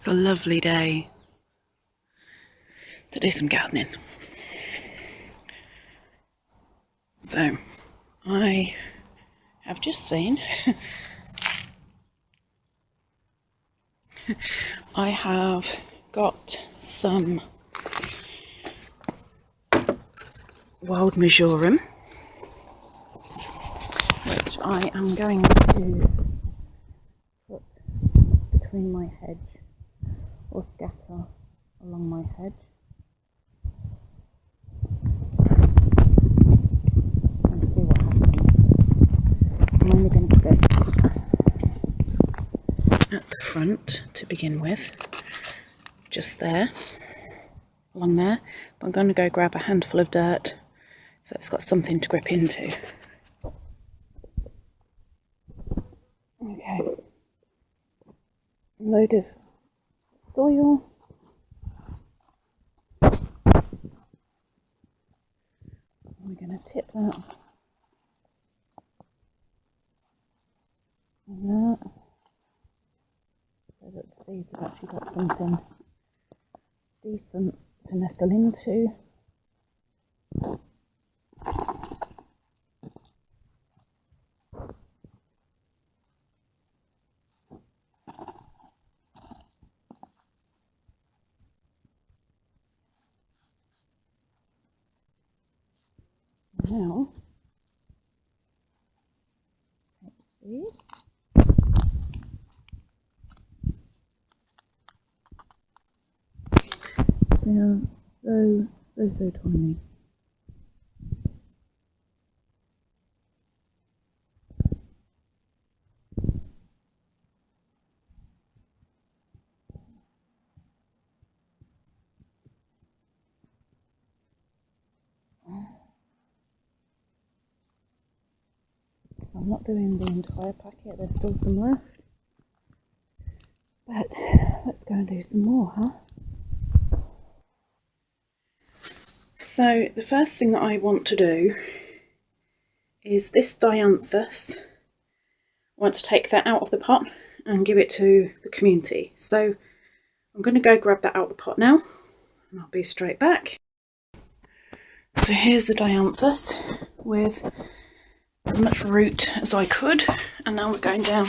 It's a lovely day to do some gardening. So I have just seen I have got some wild marjoram, which I am going to put between my hedge or scatter along my hedge. And see what happens. I'm only going to put it at the front to begin with, just there, along there. But I'm going to go grab a handful of dirt so it's got something to grip into. Okay, a load of soil. We're going to tip that and that, so that the seeds have actually got something decent to nestle into. Now, let's see. They are so tiny. I'm not doing the entire packet, there's still some left. But let's go and do some more, huh? So the first thing that I want to do is this Dianthus. I want to take that out of the pot and give it to the community. So I'm going to go grab that out of the pot now and I'll be straight back. So here's the Dianthus with as much root as I could, and now we're going down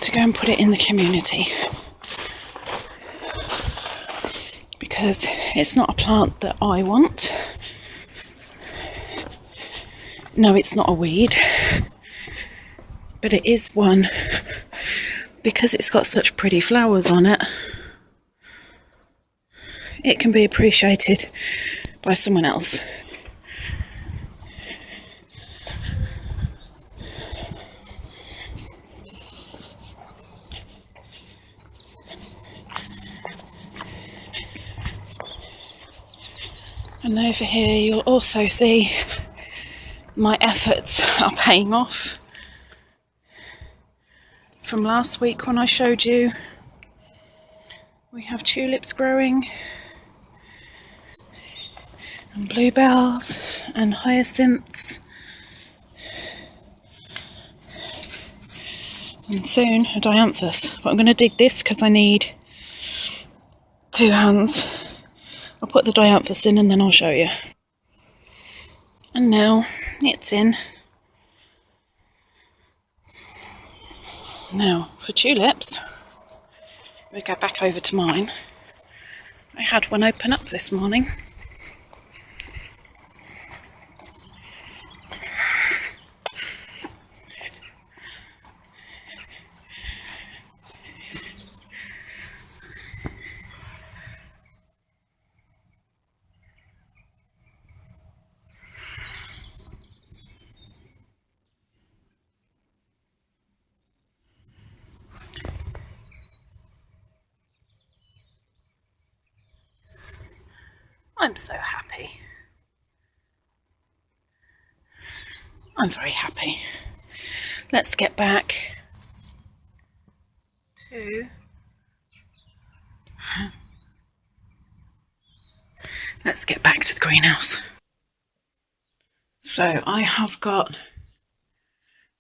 to go and put it in the community, because it's not a plant that I want. No, it's not a weed, but it is one because it's got such pretty flowers on it. It can be appreciated by someone else. And over here you'll also see my efforts are paying off. From last week when I showed you, we have tulips growing, and bluebells and hyacinths, and soon a Dianthus. But I'm going to dig this because I need 2 hands. I'll put the Dianthus in and then I'll show you. And now it's in. Now for tulips, we go back over to mine. I had one open up this morning. I'm so happy. I'm very happy. Let's get back to... Let's get back to the greenhouse. So I have got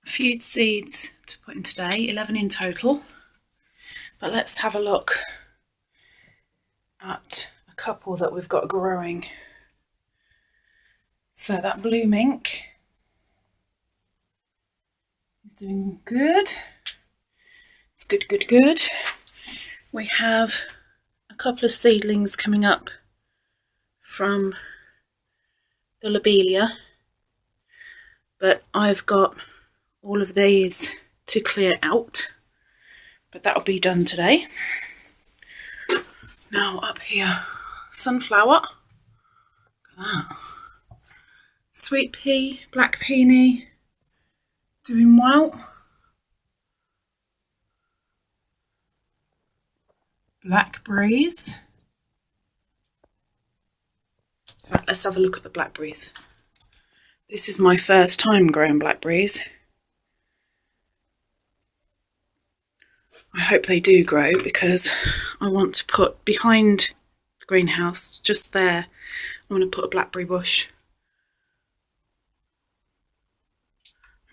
a few seeds to put in today, 11 in total. But let's have a look at a couple that we've got growing. So that blue mink is doing good. It's good, good, good. We have a couple of seedlings coming up from the lobelia, but I've got all of these to clear out, but that'll be done today. Now up here, sunflower, look at that. Sweet pea, black peony, doing well. Blackberries. In fact, let's have a look at the blackberries. This is my first time growing blackberries. I hope they do grow, because I want to put behind the greenhouse, just there, I want to put a blackberry bush.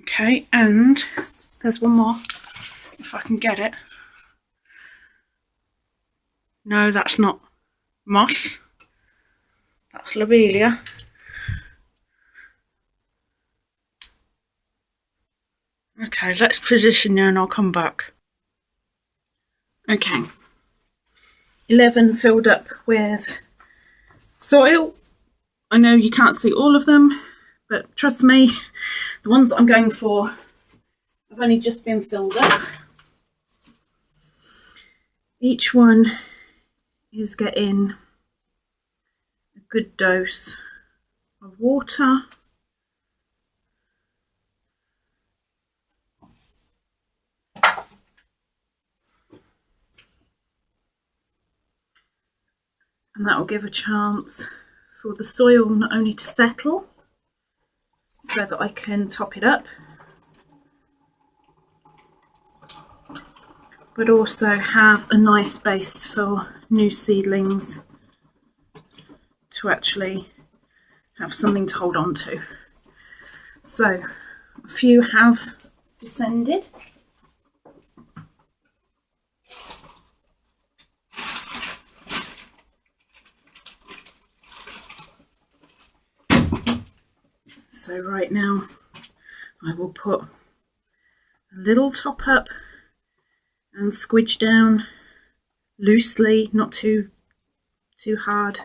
Okay, and there's one more, if I can get it. No, that's not moss. That's lobelia. Okay, let's position there and I'll come back. Okay, 11 filled up with soil. I know you can't see all of them, but trust me, the ones that I'm going for have only just been filled up. Each one is getting a good dose of water. And that will give a chance for the soil not only to settle, so that I can top it up, but also have a nice base for new seedlings to actually have something to hold on to. So a few have descended. So right now I will put a little top up and squidge down loosely, not too hard.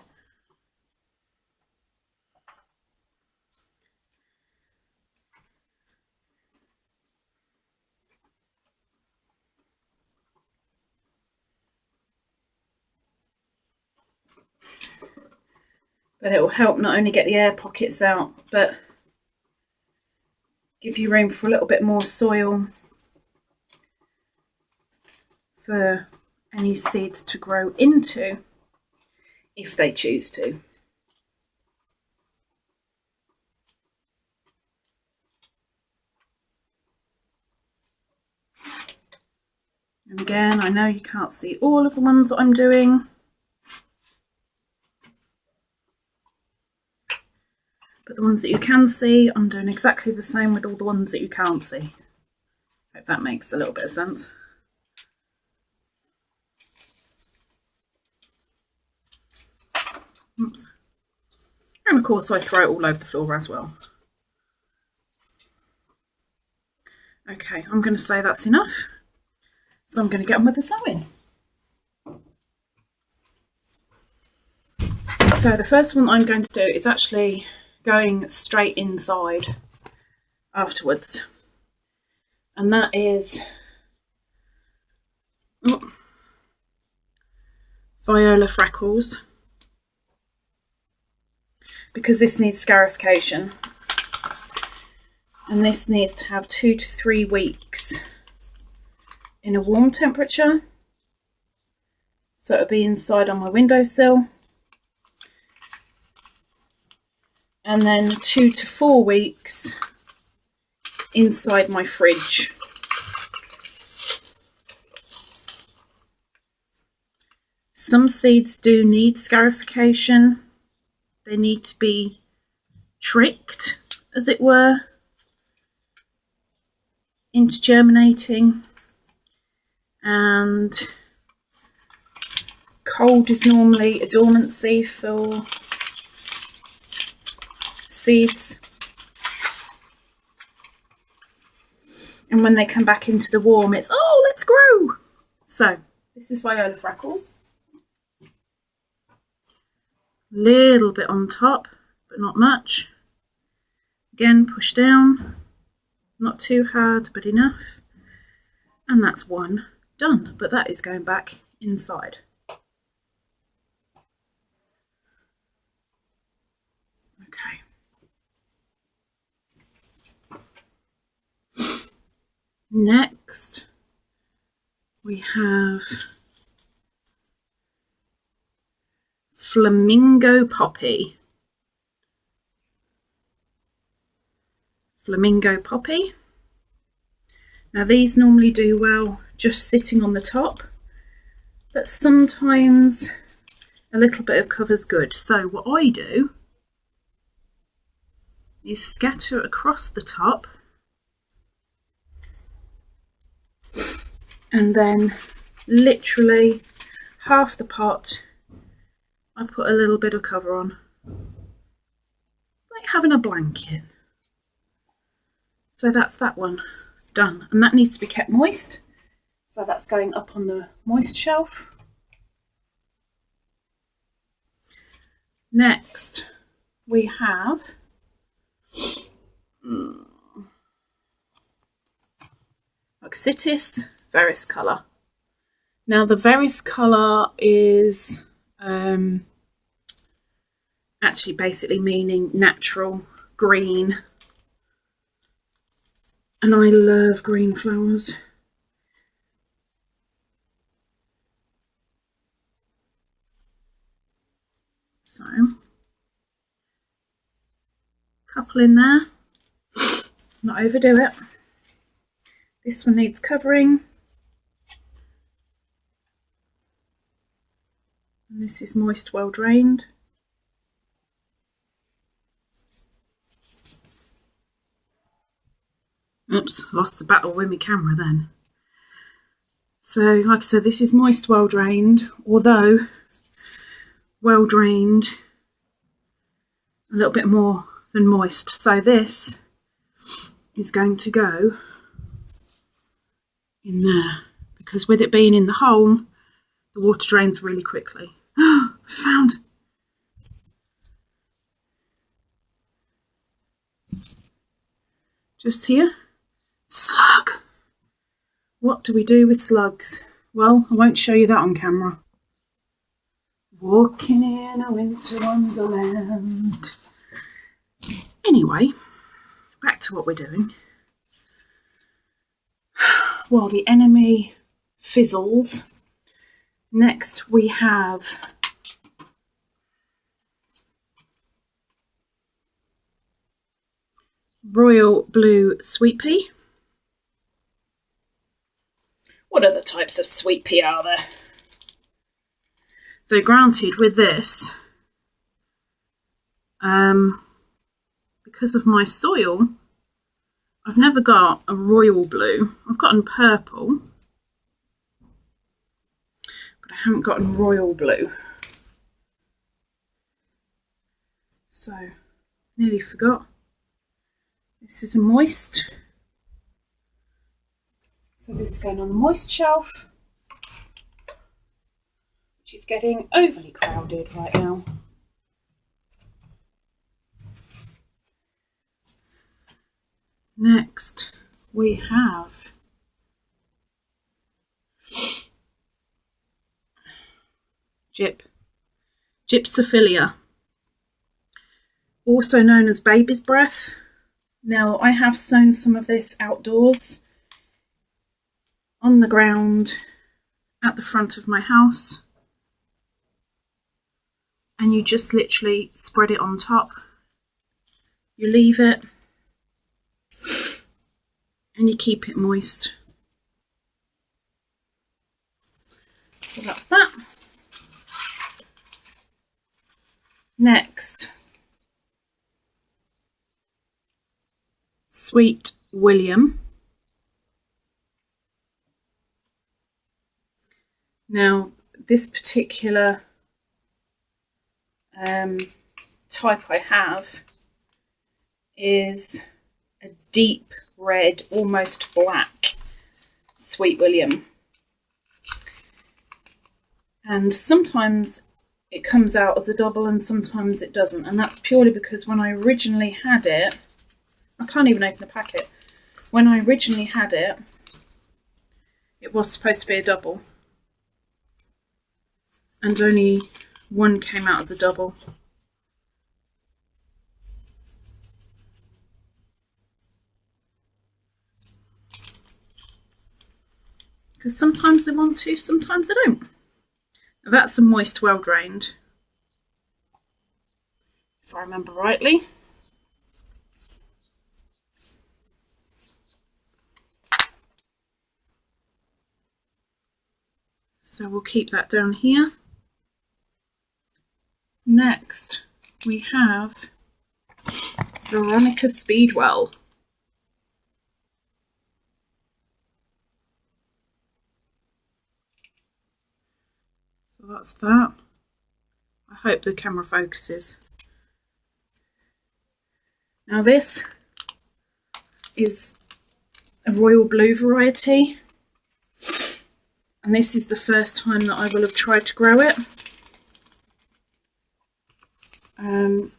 But it will help not only get the air pockets out, but give you room for a little bit more soil for any seeds to grow into, if they choose to. And again, I know you can't see all of the ones that I'm doing, but the ones that you can see, I'm doing exactly the same with all the ones that you can't see. Hope that makes a little bit of sense. Oops. And of course I throw it all over the floor as well. Okay, I'm going to say that's enough. So I'm going to get on with the sowing. So the first one I'm going to do is actually going straight inside afterwards. And that is Viola Freckles, because this needs scarification. And this needs to have 2 to 3 weeks in a warm temperature. So it'll be inside on my windowsill. And then 2 to 4 weeks inside my fridge. Some seeds do need scarification. They need to be tricked, as it were, into germinating. And cold is normally a dormancy for seeds. And when they come back into the warm, it's, oh, let's grow. So this is Viola Freckles. Little bit on top, but not much. Again, push down, not too hard, but enough. And that's one done, but that is going back inside. Okay. Next, we have Flamingo Poppy. Flamingo Poppy. Now these normally do well just sitting on the top, but sometimes a little bit of cover's good. So what I do is scatter across the top and then literally half the pot I put a little bit of cover on. It's like having a blanket. So that's that one done, and that needs to be kept moist. So that's going up on the moist shelf. Next we have Oxytis Veris colour. Now the Veris colour is actually basically meaning natural green, and I love green flowers. So, couple in there, not overdo it. This one needs covering, and this is moist, well drained. Oops, lost the battle with my camera then. So, like I said, this is moist, well drained, although well drained a little bit more than moist. So this is going to go in there, because with it being in the hole, the water drains really quickly. I found just here, slug. What do we do with slugs? Well, I won't show you that on camera. Walking in a winter wonderland. Anyway, back to what we're doing. While the enemy fizzles, next we have Royal Blue Sweet Pea. What other types of sweet pea are there? Though granted, with this, because of my soil, I've never got a royal blue. I've gotten purple, but I haven't gotten royal blue. So, nearly forgot. This is a moist. So this is going on the moist shelf, which is getting overly crowded right now. Next we have Gypsophilia, also known as baby's breath. Now I have sown some of this outdoors on the ground at the front of my house, and you just literally spread it on top. You leave it and you keep it moist. So that's that. Next, Sweet William. Now this particular type I have is a deep red, almost black Sweet William. And sometimes it comes out as a double and sometimes it doesn't. And that's purely because when I originally had it, I can't even open the packet. When I originally had it, it was supposed to be a double. And only one came out as a double. Because sometimes they want to, sometimes they don't. Now that's a moist, well drained, if I remember rightly. So we'll keep that down here. Next, we have Veronica Speedwell. So that's that. I hope the camera focuses. Now this is a royal blue variety. And this is the first time that I will have tried to grow it. And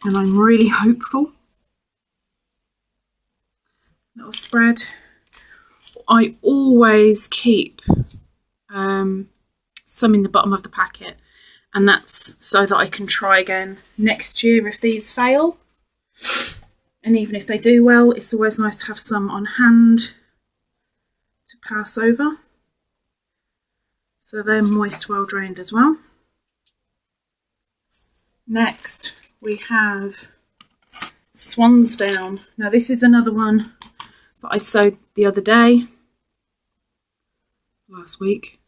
I'm really hopeful. Little spread. I always keep some in the bottom of the packet, and that's so that I can try again next year if these fail. And even if they do well, it's always nice to have some on hand to pass over. So they're moist, well drained as well. Next we have Swansdown. Now this is another one that I sowed the other day, last week.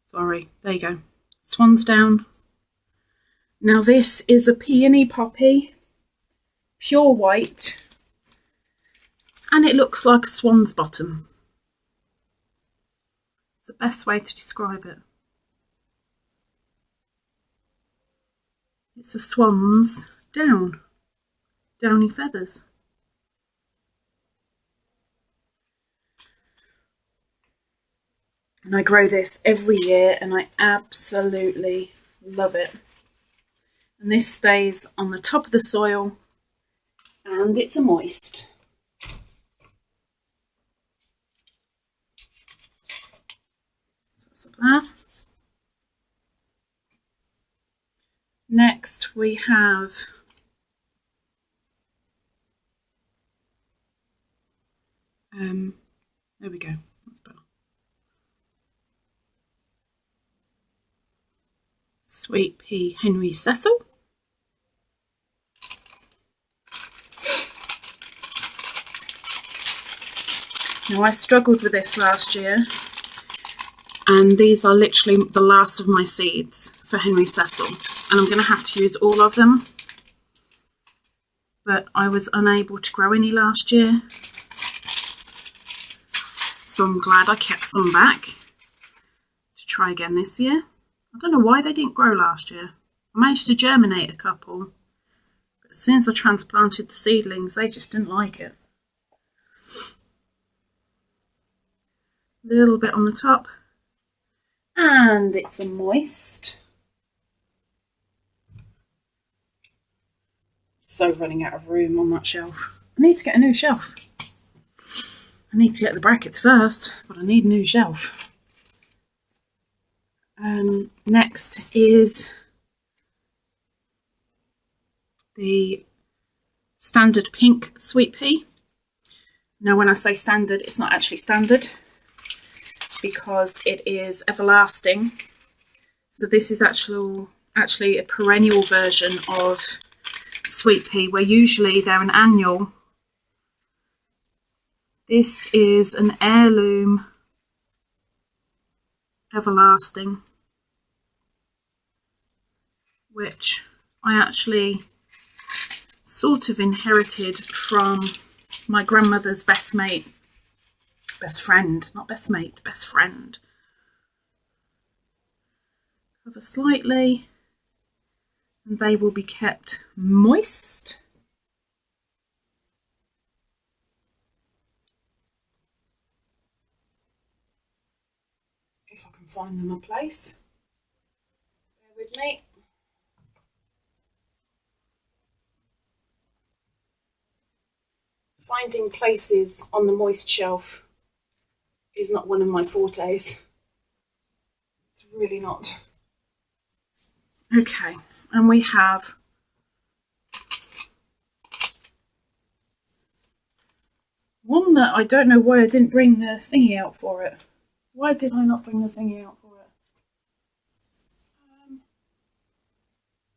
Sorry, there you go. Swansdown. Now this is a peony poppy, pure white, and it looks like a swan's bottom. It's the best way to describe it. It's a swan's down, downy feathers. And I grow this every year and I absolutely love it. And this stays on the top of the soil and it's a moist. So that's that. Next we have there we go, that's better. Sweet pea Henry Cecil. Now I struggled with this last year, and these are literally the last of my seeds for Henry Cecil, and I'm going to have to use all of them, but I was unable to grow any last year, so I'm glad I kept some back to try again this year. I don't know why they didn't grow last year. I managed to germinate a couple, but as soon as I transplanted the seedlings, they just didn't like it. A little bit on the top, and it's a moist. So running out of room on that shelf. I need to get a new shelf. I need to get the brackets first, but I need a new shelf. Next is the standard pink sweet pea. Now when I say standard, it's not actually standard because it is everlasting. So this is actually a perennial version of sweet pea, where usually they're an annual. This is an heirloom everlasting, which I actually sort of inherited from my grandmother's best friend, not best mate, best friend. Cover slightly, and they will be kept moist. If I can find them a place. Bear with me. Finding places on the moist shelf is not one of my fortes. It's really not. Okay, and we have one that I don't know why I didn't bring the thingy out for it. Why did I not bring the thingy out for it?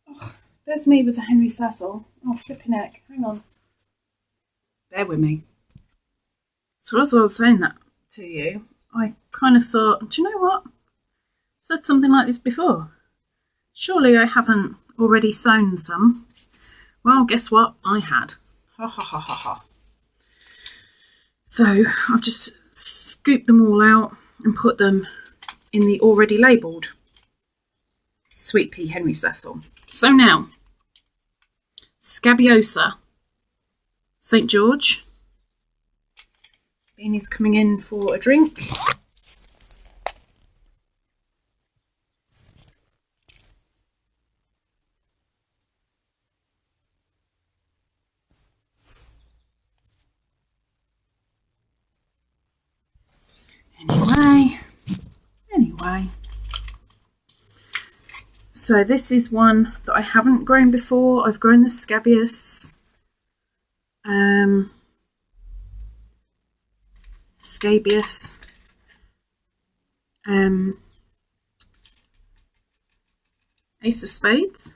Oh, there's me with the Henry Cecil. Oh, flipping heck. Hang on. Bear with me. So as I was saying that to you, I kind of thought, do you know what? I've said something like this before. Surely I haven't already sown some. Well, guess what? I had. Ha ha ha ha ha. So I've just scooped them all out and put them in the already labelled Sweet Pea Henry Cecil. So now, Scabiosa, St. George. Beanie's coming in for a drink. Anyway. So this is one that I haven't grown before. I've grown the scabious. Scabious. Ace of Spades.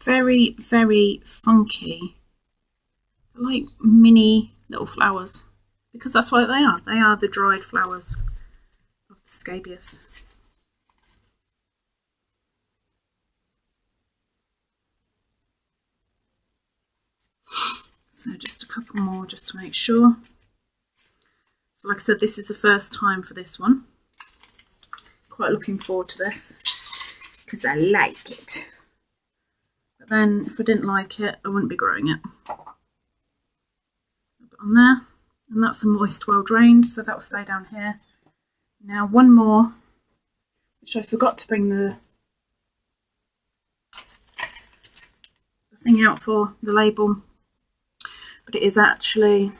Very, very funky. They're like mini little flowers, because that's what they are. They are the dried flowers of the scabious. So just a couple more just to make sure. So like I said, this is the first time for this one. Quite looking forward to this because I like it. But then if I didn't like it, I wouldn't be growing it. Put it on there. And that's a moist, well drained, so that will stay down here. Now one more, which I forgot to bring the thing out for, the label. But it is actually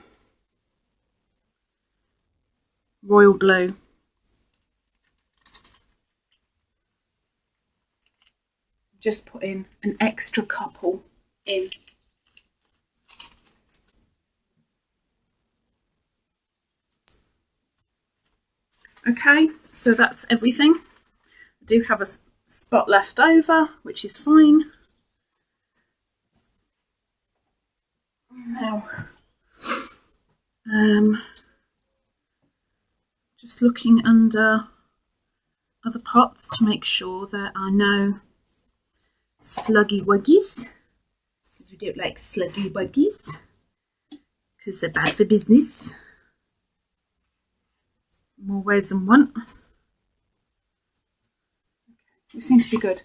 royal blue. Just put in an extra couple in. Okay, so that's everything. I do have a spot left over, which is fine. Now, just looking under other pots to make sure there are no sluggy wuggies, because we don't like sluggy wuggies, because they're bad for business. More ways than one. Okay, we seem to be good.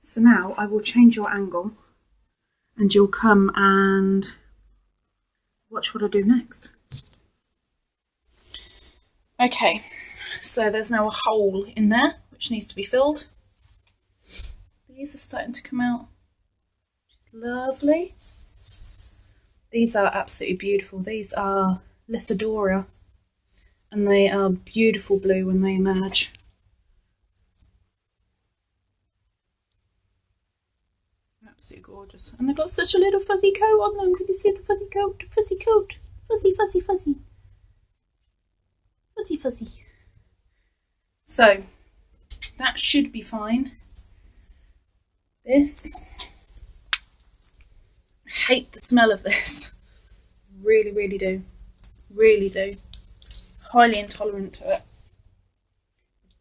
So now I will change your angle and you'll come and watch what I do next. Okay, so there's now a hole in there which needs to be filled. These are starting to come out, which is lovely. These are absolutely beautiful. These are Lithidora, and they are beautiful blue when they emerge. Absolutely gorgeous. And they've got such a little fuzzy coat on them. Can you see the fuzzy coat? Fuzzy coat. Fuzzy, fuzzy, fuzzy. Fuzzy, fuzzy. So, that should be fine. This. I hate the smell of this. Really, really do. Really do. Highly intolerant to it.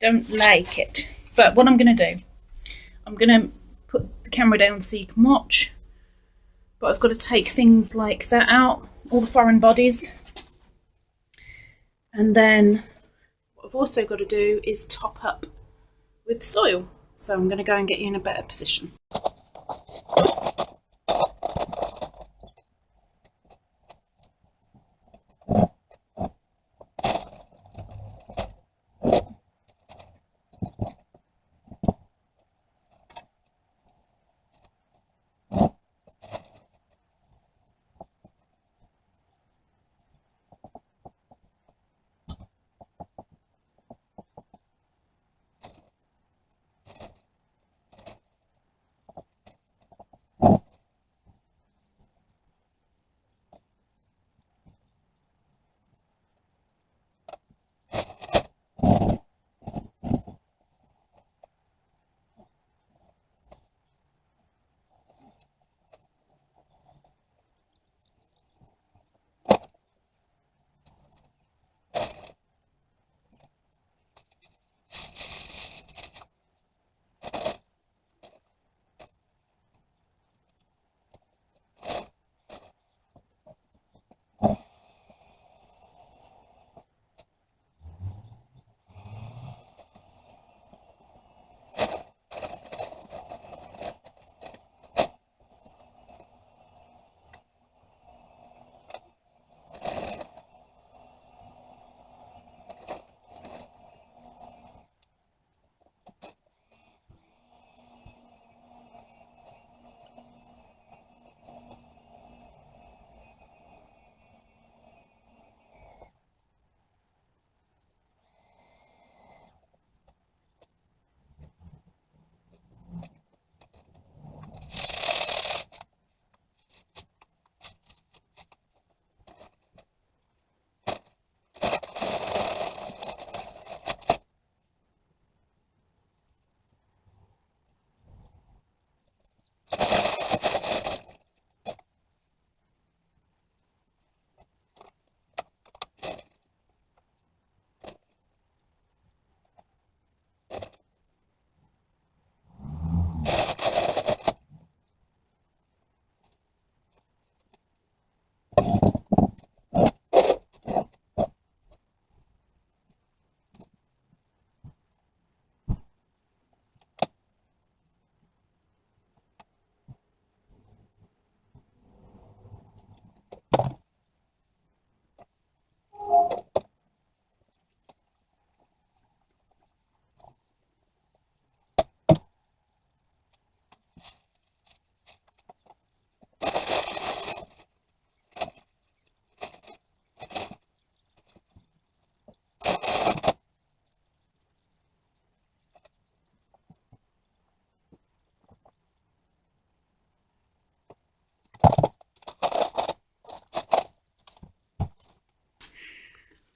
Don't like it. But what I'm going to do, I'm going to put the camera down so you can watch. But I've got to take things like that out, all the foreign bodies. And then what I've also got to do is top up with soil. So I'm going to go and get you in a better position.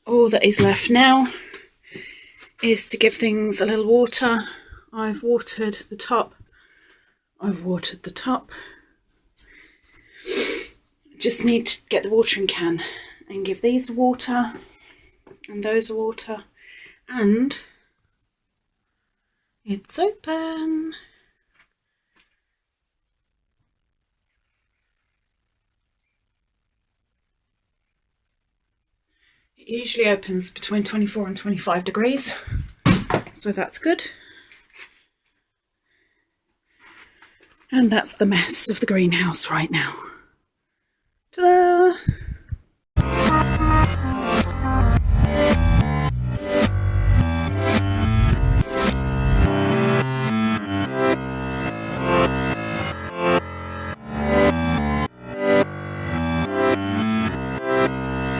All that is left now is to give things a little water. I've watered the top. Just need to get the watering can and give these water and those water, and it's open. It usually opens between 24 and 25 degrees, so that's good. And that's the mess of the greenhouse right now.